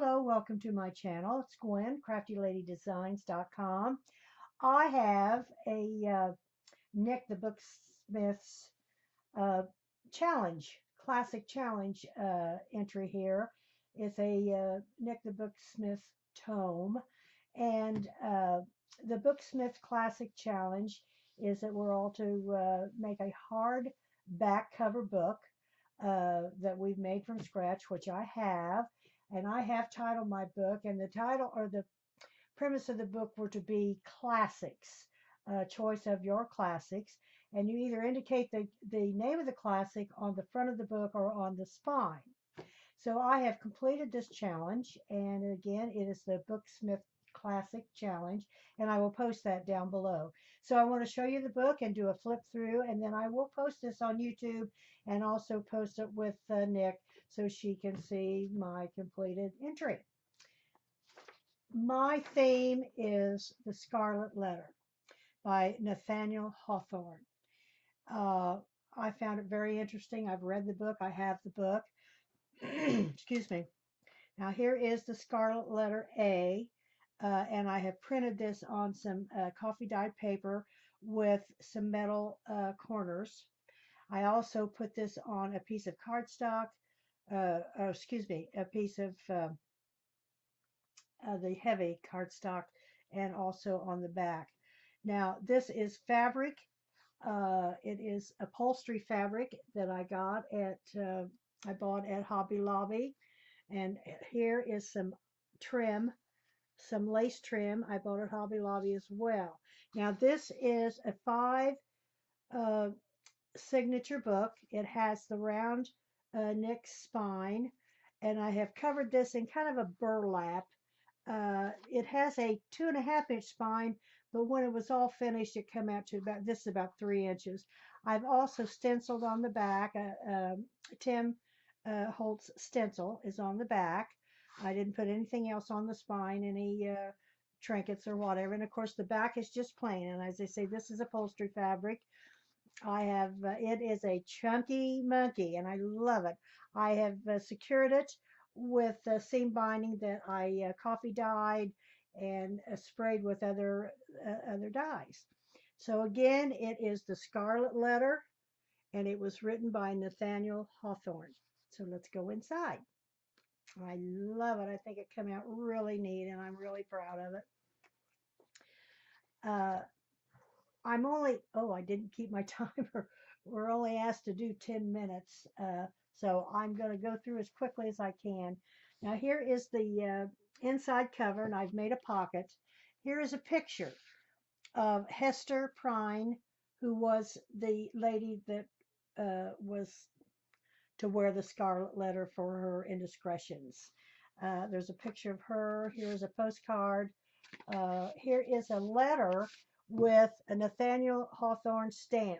Hello, welcome to my channel. It's Gwen, CraftyLadyDesigns.com. I have a Nick the Booksmith's uh, challenge, classic challenge entry here. It's a Nick the Booksmith tome. And the Booksmith Classic Challenge is that we're all to make a hard back cover book that we've made from scratch, which I have. And I have titled my book, and the title or the premise of the book were to be classics, choice of your classics. And you either indicate the name of the classic on the front of the book or on the spine. So I have completed this challenge, and again, it is the Booksmith Classic Challenge, and I will post that down below. So I want to show you the book and do a flip through, and then I will post this on YouTube and also post it with Nick so she can see my completed entry. My theme is The Scarlet Letter by Nathaniel Hawthorne. I found it very interesting. I've read the book. I have the book. Excuse me. Now here is the Scarlet Letter A, and I have printed this on some coffee dyed paper with some metal corners. I also put this on a piece of cardstock, a piece of the heavy cardstock, and also on the back. Now this is fabric. It is upholstery fabric that I got I bought at Hobby Lobby. And here is some trim, some lace trim I bought at Hobby Lobby as well. Now this is a 5 signature book. It has the round neck spine, and I have covered this in kind of a burlap. It has a 2.5-inch spine, but when it was all finished, it came out to about 3 inches. I've also stenciled on the back. Tim Holtz stencil is on the back. I didn't put anything else on the spine, any trinkets or whatever. And of course, the back is just plain. And as I say, this is upholstery fabric. I have, it is a chunky monkey, and I love it. I have secured it with seam binding that I coffee dyed and sprayed with other dyes. So again, it is The Scarlet Letter, and it was written by Nathaniel Hawthorne. So let's go inside. I love it. I think it came out really neat, and I'm really proud of it. I didn't keep my timer. We're only asked to do 10 minutes. So I'm going to go through as quickly as I can. Now here is the inside cover, and I've made a pocket. Here is a picture of Hester Prynne, who was the lady that was to wear the scarlet letter for her indiscretions. There's a picture of her. Here's a postcard. Here is a letter with a Nathaniel Hawthorne stamp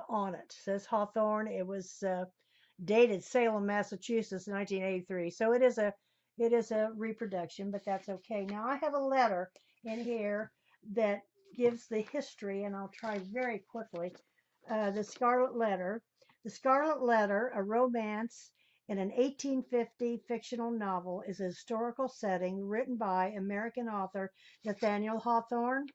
on it. It says Hawthorne. It was dated Salem, Massachusetts, 1983. So it is a reproduction, but that's okay. Now I have a letter in here that gives the history, and I'll try very quickly. The Scarlet Letter. The Scarlet Letter, a romance in an 1850 fictional novel, is a historical setting written by American author Nathaniel Hawthorne.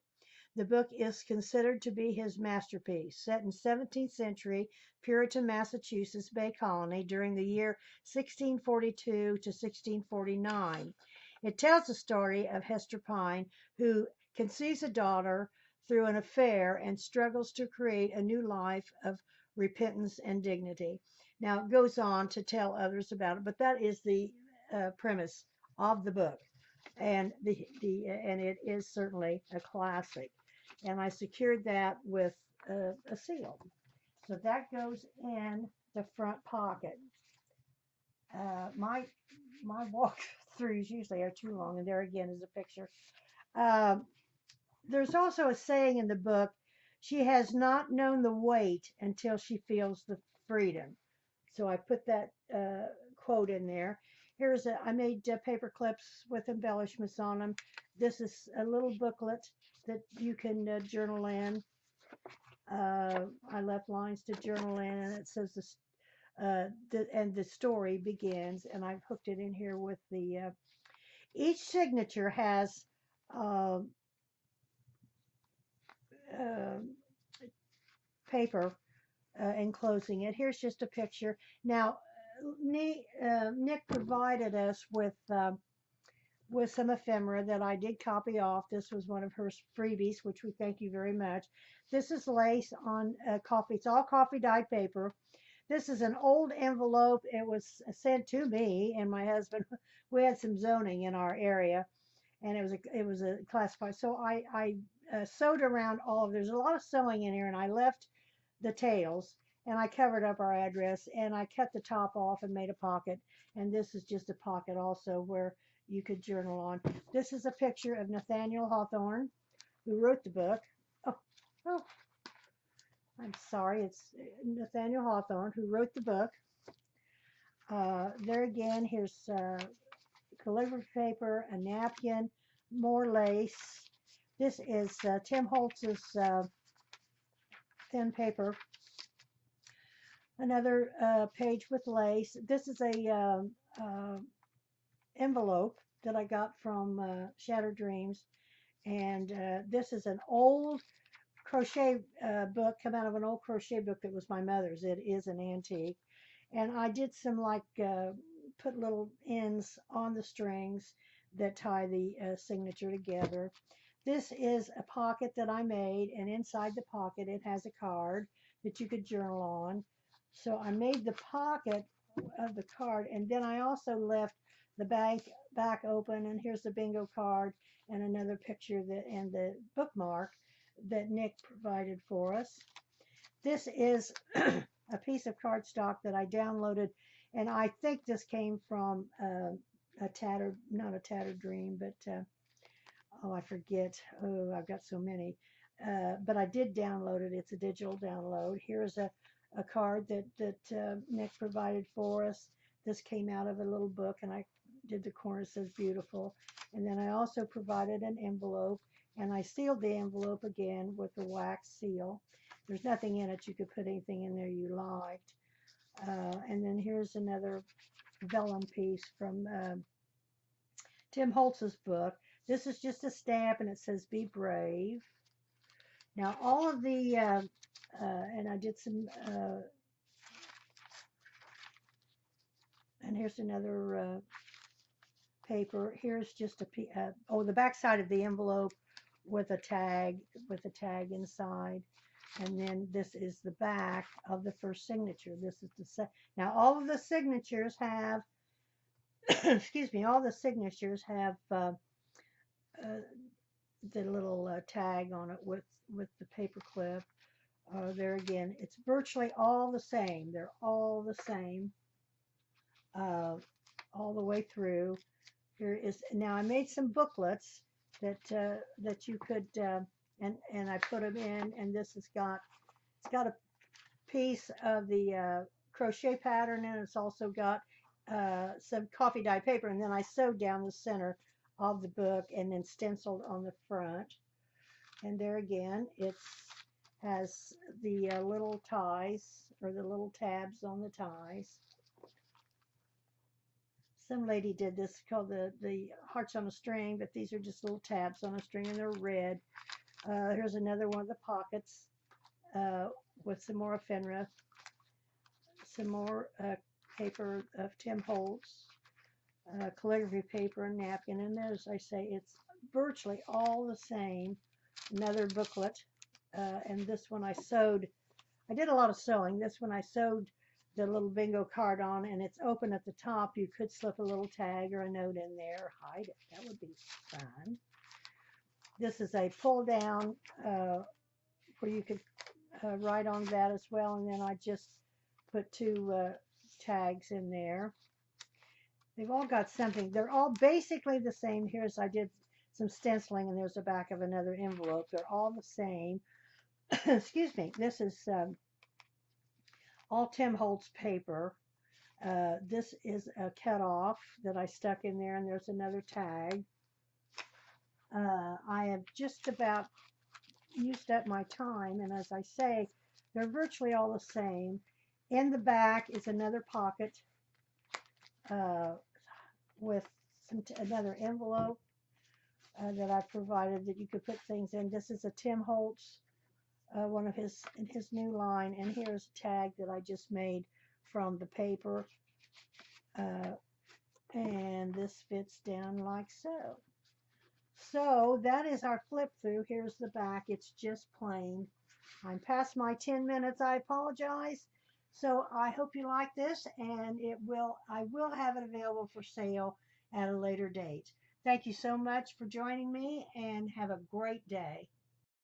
The book is considered to be his masterpiece, set in 17th century Puritan Massachusetts Bay Colony during the year 1642 to 1649. It tells the story of Hester Prynne, who conceives a daughter through an affair and struggles to create a new life of repentance and dignity. Now it goes on to tell others about it, but that is the premise of the book, and and it is certainly a classic. And I secured that with a seal. So that goes in the front pocket. My walkthroughs usually are too long, and there again is a picture. There's also a saying in the book, she has not known the weight until she feels the freedom. So I put that quote in there. I made paper clips with embellishments on them. This is a little booklet that you can journal in. I left lines to journal in, and it says this and the story begins, and I've hooked it in here with the each signature has uh, uh, paper enclosing it. Here's just a picture. Now, Nick provided us with some ephemera that I did copy off. This was one of her freebies, which we thank you very much. This is lace on coffee. It's all coffee dyed paper. This is an old envelope. It was sent to me and my husband. We had some zoning in our area, and it was a classified. So I sewed around all of. There's a lot of sewing in here, and I left the tails, and I covered up our address, and I cut the top off and made a pocket. And this is just a pocket also where you could journal on. This is a picture of Nathaniel Hawthorne, who wrote the book. Oh, oh, I'm sorry. It's Nathaniel Hawthorne, who wrote the book. There again, here's calligraphy paper, a napkin, more lace. This is Tim Holtz's thin paper. Another page with lace. This is a envelope that I got from Shattered Dreams, and this is an old crochet book, come out of an old crochet book that was my mother's. It is an antique, and I did some put little ends on the strings that tie the signature together. This is a pocket that I made, and inside the pocket it has a card that you could journal on. So I made the pocket of the card, and then I also left the back open, and here's the bingo card and another picture and the bookmark that Nick provided for us. This is a piece of cardstock that I downloaded, and I think this came from not a tattered dream, but oh, I forget. Oh, I've got so many. But I did download it. It's a digital download. Here's a card that Nick provided for us. This came out of a little book, and I did the corner. It says beautiful. And then I also provided an envelope, and I sealed the envelope again with a wax seal. There's nothing in it. You could put anything in there you liked. And then here's another vellum piece from Tim Holtz's book. This is just a stamp, and it says "Be brave." Now, all of the and I did some. And here's another paper. Here's just the back side of the envelope with a tag inside. And then this is the back of the first signature. This is now all of the signatures have excuse me, all the signatures have the little tag on it with the paper clip. There again, it's virtually all the same. They're all the same all the way through. Here is now I made some booklets that you could and I put them in, and this has got a piece of the crochet pattern, and it's also got some coffee dye paper, and then I sewed down the center of the book and then stenciled on the front. And there again, it has the little ties, or the little tabs on the ties. Some lady did this called the hearts on a string, but these are just little tabs on a string, and they're red. Here's another one of the pockets with some more ephemera, some more paper of Tim Holtz, calligraphy paper and napkin, and as I say, it's virtually all the same. Another booklet, and this one I sewed. I did a lot of sewing. This one I sewed the little bingo card on, and it's open at the top. You could slip a little tag or a note in there, or hide it. That would be fun. This is a pull down where you could write on that as well, and then I just put two tags in there. They've all got something. They're all basically the same. Here's, I did some stenciling, and there's the back of another envelope. They're all the same. Excuse me. This is all Tim Holtz paper. This is a cut-off that I stuck in there, and there's another tag. I have just about used up my time, and as I say, they're virtually all the same. In the back is another pocket uh, with another envelope that I provided that you could put things in. This is a Tim Holtz, one of his new line, and here's a tag that I just made from the paper, and this fits down like so. So that is our flip through. Here's the back. It's just plain. I'm past my 10 minutes. I apologize. So I hope you like this, and I will have it available for sale at a later date. Thank you so much for joining me, and have a great day.